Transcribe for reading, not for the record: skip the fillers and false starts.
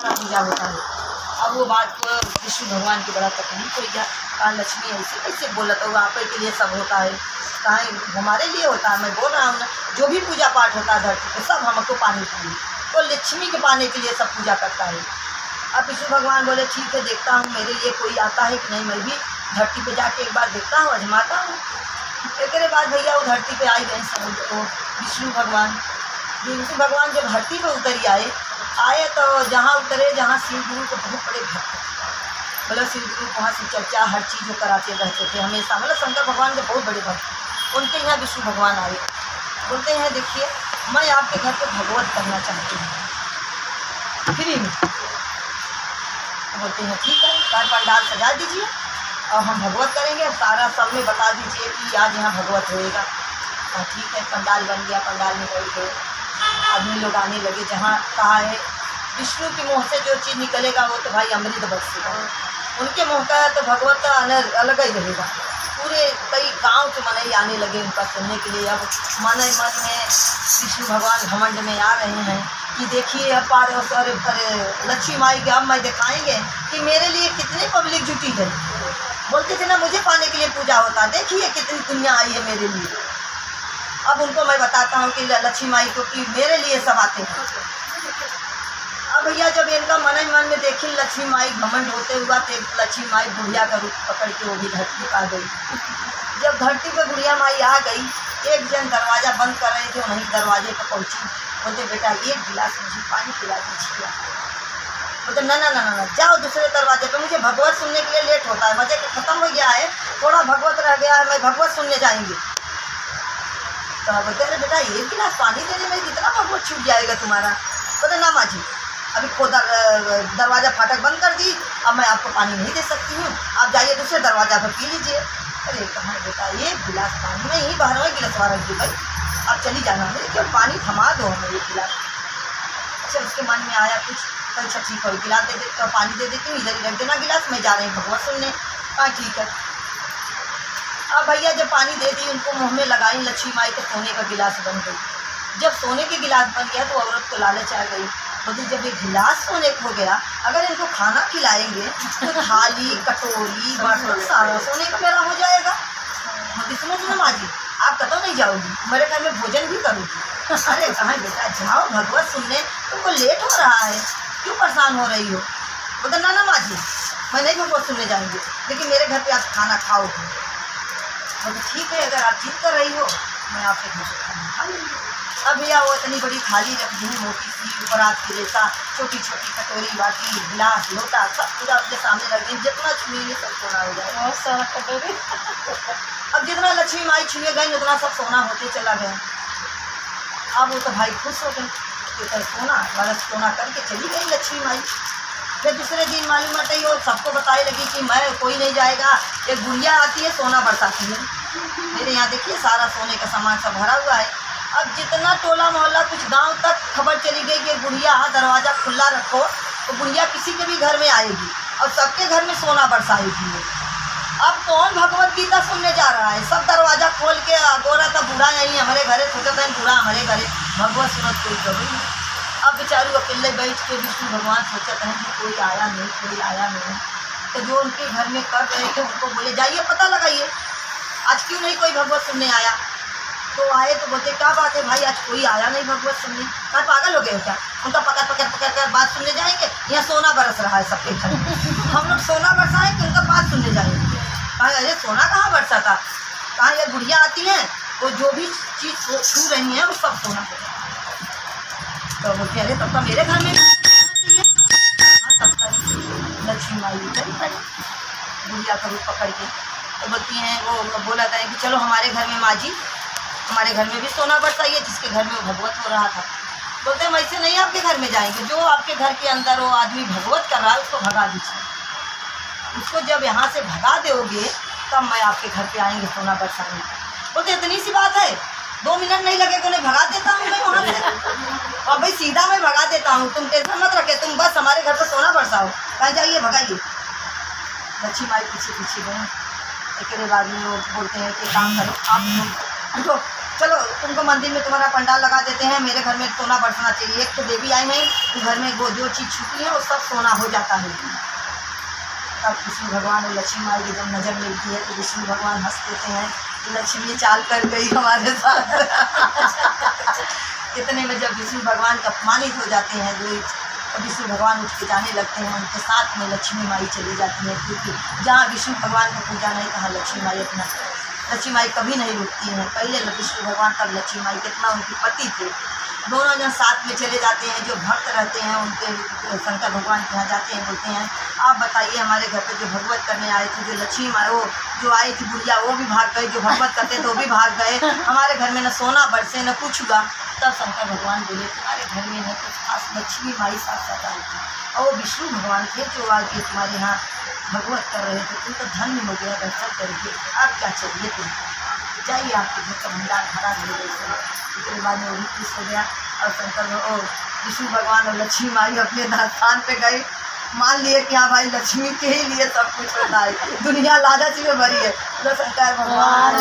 सारा पूजा होता है। अब वो बात को विष्णु भगवान की बड़ा तकलीफ हो गया। कहा लक्ष्मी ऐसे कैसे बोला, तो आप ही के लिए सब होता है, कहाँ हमारे लिए होता है। मैं बोल रहा हूँ ना, जो भी पूजा पाठ होता है धरती पर सब हमको पानी चाहिए, तो लक्ष्मी के पाने के लिए सब पूजा करता है। अब विष्णु भगवान बोले ठीक है, देखता हूँ मेरे लिए कोई आता है कि नहीं, मैं भी धरती पे जाके एक बार देखता हूँ, आजमाता हूँ। एक बाद भैया वो धरती पे आई गए समुद्र को विष्णु भगवान जब धरती पे उतरी आए तो जहाँ उतरे, जहाँ शिव गुरु को बहुत बड़े भक्त, मतलब शिव गुरु वहाँ से चर्चा हर चीज़ जो कराते रहते थे हमेशा, मतलब शंकर भगवान के बहुत बड़े भक्त। उनके यहाँ विष्णु भगवान आए, बोलते हैं देखिए मैं आपके घर पे भगवत करना चाहती हूँ फ्री में। बोलते हैं ठीक है, कार पंडाल सजा दीजिए और हम भगवत करेंगे, सारा सब में बता दीजिए कि आज यहाँ भगवत होएगा। और ठीक है, पंडाल बन गया, पंडाल में बैठ गए, आदमी लोग आने लगे। जहाँ कहा है विष्णु के मुँह से जो चीज़ निकलेगा वो तो भाई अमृत बरसेगा, उनके मुँह का तो भगवत का अलग ही रहेगा। पूरे कई गांव से मन ही आने लगे उनका सुनने के लिए। अब मन में विष्णु भगवान घमंड में आ रहे हैं कि देखिए अब लक्ष्मी माई के अब मैं दिखाएंगे कि मेरे लिए कितनी पब्लिक जुटी है। बोलते थे ना मुझे पाने के लिए पूजा होता, देखिए कितनी दुनिया आई है मेरे लिए। अब उनको मैं बताता हूँ कि लक्ष्मी माई को कि मेरे लिए सब आते हैं। अब भैया जब इनका मन में देखी लक्ष्मी माई घमंड होते हुआ तो लक्ष्मी माई बुढ़िया का रूप पकड़ के वो भी धरती पर आ गई। जब धरती पर बुढ़िया माई आ गई, एक जन दरवाज़ा बंद कर रहे थे, वहीं दरवाजे पर पहुँची। बोलते बेटा एक गिलास मुझे पानी पिला दीजिए। बोलते ना ना ना ना जाओ दूसरे दरवाजे पे, मुझे भगवत सुनने के लिए लेट होता है, मजे खत्म हो गया है, थोड़ा भगवत रह गया है, मैं भगवत सुनने जाएंगे। तो बोलते अरे बेटा एक गिलास पानी देने में कितना भगवत छूट जाएगा तुम्हारा। बोलते ना माँ जी अभी खोदा दरवाज़ा फाटक बंद कर दी, अब मैं आपको पानी नहीं दे सकती हूँ, आप जाइए दूसरे दरवाज़ा पर पी लीजिए। अरे कहाँ बेटा एक गिलास पानी में ही 12वां गिलास रख दी भाई, अब चली जाना है, क्यों पानी थमा दो हमें एक गिलास। अच्छा उसके मन में आया कुछ, अच्छा ठीक है गिलास दे देते, पानी दे देती हूँ, इधर ही रख देना गिलास, मैं जा रही हूँ भगवत सुनने। हाँ ठीक है। अब भैया जब पानी दे दी उनको मुँह में लगाई लक्ष्मी माई तो सोने का गिलास बन गई। जब सोने के गिलास बन गया तो औरत को लालच आ गई, बोलती जब ये गिलास सोने को हो गया, अगर इनको खाना खिलाएंगे तो थाली कटोरी बर्तन सारा सोने का मेरा हो जाएगा। बोलती सुनो सुनो माँ जी आप कतौ नहीं जाओगी, मेरे घर में भोजन भी करूँगी। अरे कहाँ बेटा जाओ भगवत सुनने, तुमको लेट हो रहा है, क्यों परेशान हो रही हो। बोलते ना ना माँ जी मैं नहीं भगवत सुनने जाऊँगी, लेकिन मेरे घर पर आप खाना खाओगे। बोलते ठीक है अगर आप जिद कर रही हो मैं आपके घर से खाना खा लूँगी। अब भैया वो इतनी बड़ी थाली रख दी मोटी सी, बरात की जैसा, छोटी छोटी कटोरी बाटी गिलास लोटा सब पूरा उसके सामने रख दी, जितना छुएंगे सब सोना हो जाएगा। बहुत सारा कटोरी अब जितना लक्ष्मी माई छुए गई उतना सब सोना होते चला गया। अब वो तो भाई खुश हो गए, तो सोना बरस सोना करके चली गई लक्ष्मी माई। फिर दूसरे दिन मालूम मत ही वो सबको बताने लगी कि मैं कोई नहीं जाएगा, एक गुड़िया आती है सोना बरसाती है, मेरे यहाँ देखिए सारा सोने का सामान सब भरा हुआ है। अब जितना टोला मोहल्ला कुछ गांव तक खबर चली गई कि गुड़िया दरवाज़ा खुला रखो तो गुड़िया किसी के भी घर में आएगी और सबके घर में सोना बरसाएगी। अब कौन भगवत गीता सुनने जा रहा है, सब दरवाज़ा खोल के गोरा था बूढ़ा नहीं हमारे घरे, सोचते हैं बूढ़ा हमारे घरे, भगवत सुनत कोई कभी नहीं। अब बेचारू अकेले बैठ के विष्णु भगवान सोचते हैं कि कोई आया नहीं कोई आया नहीं। तो जो उनके घर में कर रहे थे उनको बोले जाइए पता लगाइए आज क्यों नहीं कोई भगवत सुनने आया। तो आए तो बोलते क्या बात है भाई आज कोई आया नहीं भगवत सुनने। क्या पागल हो गए क्या, उनका पकड़ कर बात सुनने जाएंगे, यहाँ सोना बरस रहा है सबके घर हम लोग सोना बरसाएं कि उनका बात सुनने जाएंगे। कहा अरे सोना कहाँ बरसा था, कहाँ ये गुड़िया आती हैं वो जो भी चीज़ छू रही हैं वो सब सोना हो। तो बोलते अरे तब तो मेरे घर में चाहिए। हाँ तब तक लक्ष्मी माई करी गुड़िया का रूप पकड़ के तो बोलती हैं वो बोला था कि चलो हमारे घर में माँ जी हमारे घर में भी सोना बरसाइए, जिसके घर में वो भगवत हो रहा था। बोलते हैं वैसे नहीं आपके घर में जाएंगे, जो आपके घर के अंदर वो आदमी भगवत कर रहा है उसको भगा दीजिए, उसको जब यहाँ से भगा दोगे तब मैं आपके घर पे आएंगे सोना बरसाने। बोलते इतनी सी बात है, 2 मिनट नहीं लगेगा उन्हें भगा देता हूँ मैं वहाँ से। और भाई सीधा मैं भगा देता हूँ, तुम टेंशन मत रखे, तुम बस हमारे घर पर सोना बरसाओ, कहीं जाइए भगाइए। लक्ष्मी माई पीछे पीछे गए। एक बाद में वो बोलते हैं कि काम करो आप चलो तुमको मंदिर में तुम्हारा पंडाल लगा देते हैं, मेरे घर में सोना बरसना चाहिए। एक तो देवी आई है घर में, वो जो चीज़ छुपी है वो सब सोना हो जाता है। तब विष्णु भगवान और लक्ष्मी माई की जब नज़र मिलती है तो विष्णु भगवान हंस देते हैं, लक्ष्मी चाल कर गई हमारे साथ। इतने में जब विष्णु भगवान अपमानित हो जाते हैं तो विष्णु भगवान उठ के जाने लगते हैं, उनके साथ में लक्ष्मी माई चली जाती है, क्योंकि जहाँ विष्णु भगवान को पूजा नहीं तहाँ लक्ष्मी माई अपना, लक्ष्मी माई कभी नहीं रुकती हैं। पहले विष्णु भगवान तब लक्ष्मी माई, कितना उनके पति थे, दोनों जन साथ में चले जाते हैं। जो भक्त रहते हैं उनके शंकर भगवान के यहाँ जाते हैं, बोलते हैं आप बताइए हमारे घर पे जो भगवत करने आए थे, जो लक्ष्मी माई वो जो आई थी बुढ़िया वो भी भाग गई, जो भगवत करते थे वो भी भाग गए, हमारे घर में न सोना बरसे न कुछ हुआ। तब शंकर भगवान बोले तुम्हारे घर में न कुछ खास, लक्ष्मी माई साथ साथ आई थी और वो विष्णु भगवान थे जो आके तुम्हारे यहाँ भगवत कर रहे थे, तुम तो धन्य हो गया दर्शन करके, अब क्या चाहिए तुमको, जाइए आपके घर का भंडार भरा मिले गए। इसके बाद में वो भी खुश हो गया और शंकर और विष्णु भगवान और लक्ष्मी माई अपने स्थान पे गए। मान लिए कि हाँ भाई लक्ष्मी के ही लिए सब कुछ होता है, दुनिया लालच में भरी है, तो शंकर भगवान